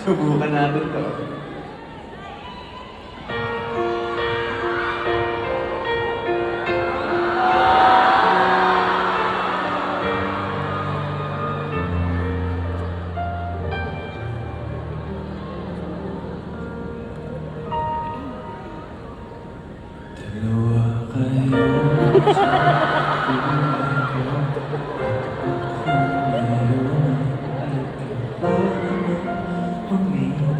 Subukan natin to. Dalawa kayo sa buhay ko. Ako ngayon ay kailangan ng humingi.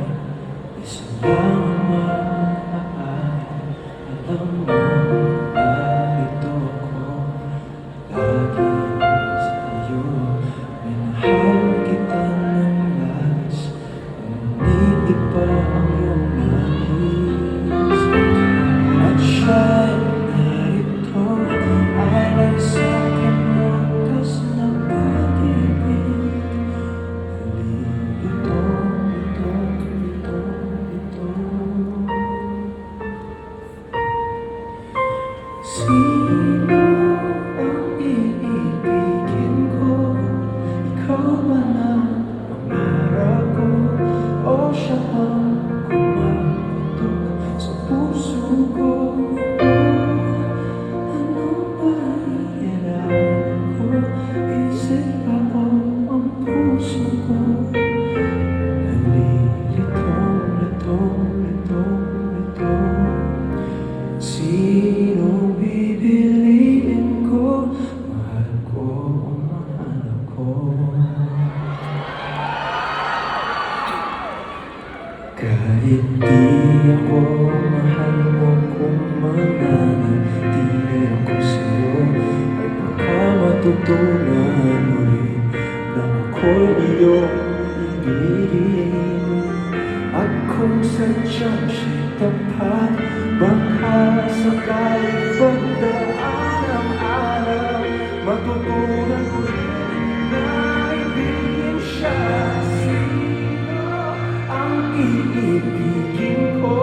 Isa lang ang maaari. Alam mo, narito ako lagi sa'yo. Minahal kita ng labis. Ngunit iba ang iyong nais. At siya'y narito, alay sa'kin wakas na pag-ibig. Halilito, ito. Sino ang iibigin ko? Ikaw ba na pangarap ko? O siya bang kumapatok sa puso ko? Ano ba hihirapan ko? Isip ako ang puso ko. Nalilitong-litong-litong-lito. Sinong pipiliin ko? Mahal ko o mahal ako? Kahit di ako mahal mo, kung mananatili ako sa'yo, ay baka matutunan mo rin na ako'y iyong ibigin. At kung sadyang siya'y tapat, baka sakaling pagdaan ang araw, matutunan ko rin na ibigin siya. Sino ang iibigin ko?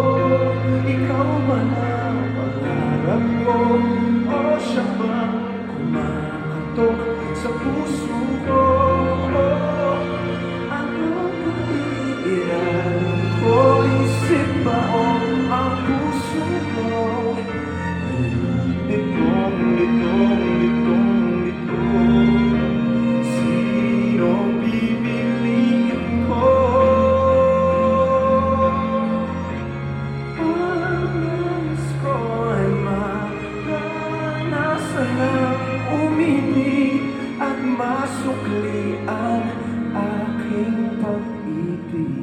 Ikaw ba na pangarap ko? O siya bang kumakatok sa puso ko? Ano ba iiralan ko? Isip ba o ang puso ko? Litong-litong-litong-litong. Sinong pipiliin ko? Ang nais ko ay maranasan ng umibig at masukli ang aking pag-ibig.